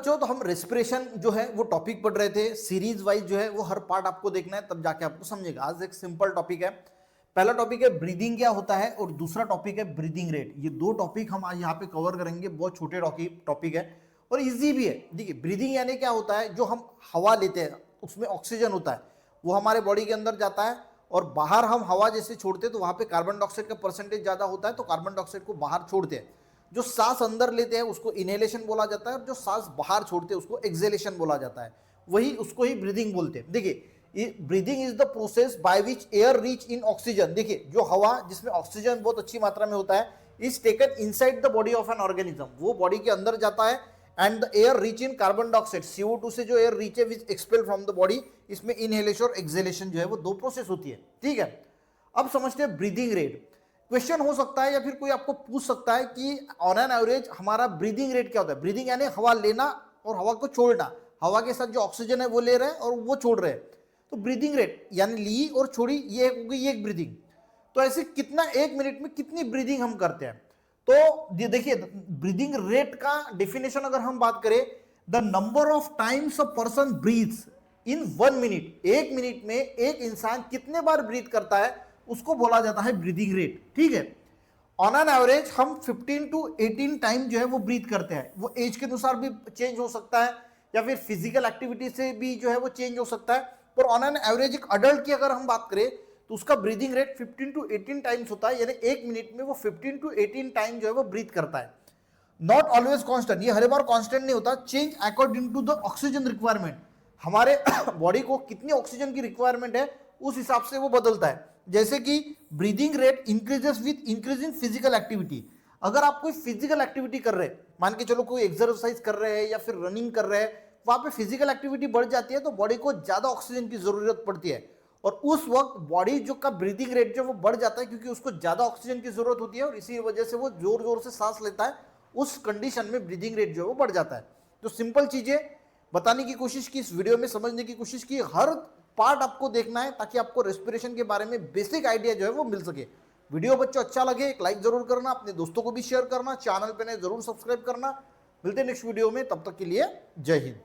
बच्चों, तो हम रेस्पिरेशन जो है वो टॉपिक पढ़ रहे थे, सीरीज वाइज जो है वो हर पार्ट आपको देखना है, तब जाके आपको समझेगा। आज एक सिंपल टॉपिक है, पहला टॉपिक है ब्रीदिंग क्या होता है और दूसरा टॉपिक है ब्रीदिंग रेट। ये दो टॉपिक हम आज यहाँ पे कवर करेंगे, बहुत छोटे टॉपिक है और इजी भी है। देखिए ब्रीदिंग यानी क्या होता है, जो हम हवा लेते हैं उसमें ऑक्सीजन होता है, वो हमारे बॉडी के अंदर जाता है और बाहर हम हवा जैसे छोड़ते हैं तो वहां पे कार्बन डाइऑक्साइड का परसेंटेज ज्यादा होता है, तो कार्बन डाइऑक्साइड को बाहर छोड़ते हैं। जो सांस अंदर लेते हैं उसको इनहेलेशन बोला जाता है और जो सांस बाहर छोड़ते हैं उसको एक्सहेलेशन बोला जाता है, वही उसको ही ब्रीदिंग बोलते हैं। देखिए breathing is the process by which air reach in oxygen. देखिए जो हवा जिसमें ऑक्सीजन बहुत अच्छी मात्रा में होता है is taken inside the body of an organism, वो बॉडी के अंदर जाता है। And the air reach in carbon dioxide, CO2 से जो एयर रीच है विच एक्सपेल फ्रॉम द बॉडी, इसमें इनहेलेशन और एक्सहेलेशन जो है वो दो प्रोसेस होती है। ठीक है, अब समझते हैं ब्रीदिंग रेट। क्वेश्चन हो सकता है या फिर कोई आपको पूछ सकता है कि ऑन एन एवरेज हमारा ब्रीदिंग रेट क्या होता है। ब्रीदिंग यानी हवा लेना और हवा को छोड़ना, हवा के साथ जो ऑक्सीजन है वो ले रहे हैं और वो छोड़ रहे हैं, तो ब्रीदिंग रेट यानी ली और छोड़ी ये होगी, ये एक ब्रीदिंग। तो ऐसे कितना एक मिनट में कितनी ब्रीदिंग हम करते हैं, तो देखिए ब्रीदिंग रेट का डेफिनेशन अगर हम बात करें, the number of times a person breathes in 1 minute, एक मिनट में एक इंसान कितने बार ब्रीथ करता है उसको बोला जाता है ब्रीदिंग रेट। ठीक है, ऑन एन एवरेज हम 15 to 18 टाइम जो है वो ब्रीथ करते हैं। वो एज के अनुसार भी चेंज हो सकता है या फिर फिजिकल एक्टिविटी से भी जो है वो चेंज हो सकता है, पर ऑन एन एवरेज एक अडल्ट की अगर हम बात करें तो उसका ब्रीदिंग रेट 15 to 18 टाइम्स होता है, यानी एक मिनट में वो 15 to 18 टाइम जो है वो ब्रीथ करता है। नॉट ऑलवेज कांस्टेंट, ये हर बार कांस्टेंट नहीं होता, change according to the oxygen requirement, हमारे बॉडी को कितनी ऑक्सीजन की रिक्वायरमेंट है उस हिसाब से वो बदलता है। जैसे कि breathing rate increases with increase in physical activity. अगर आप कोई फिजिकल एक्टिविटी कर रहे हैं, मान के चलो कोई एक्सरसाइज कर रहे हैं या फिर रनिंग कर रहे हैं, वहां पे फिजिकल एक्टिविटी बढ़ जाती है तो बॉडी को ज्यादा ऑक्सीजन की जरूरत पड़ती है और उस वक्त बॉडी जो का ब्रीदिंग रेट जो वो बढ़ जाता है, क्योंकि उसको ज्यादा ऑक्सीजन की जरूरत होती है और इसी वजह से वो जोर जोर से सांस लेता है, उस कंडीशन में ब्रीदिंग रेट जो है वो बढ़ जाता है। तो सिंपल चीजें बताने की कोशिश की, इस वीडियो में समझने की कोशिश की, हर पार्ट आपको देखना है ताकि आपको रेस्पिरेशन के बारे में बेसिक आइडिया जो है वो मिल सके। वीडियो बच्चों अच्छा लगे एक लाइक जरूर करना, अपने दोस्तों को भी शेयर करना, चैनल पे नए जरूर सब्सक्राइब करना। मिलते हैं नेक्स्ट वीडियो में, तब तक के लिए जय हिंद।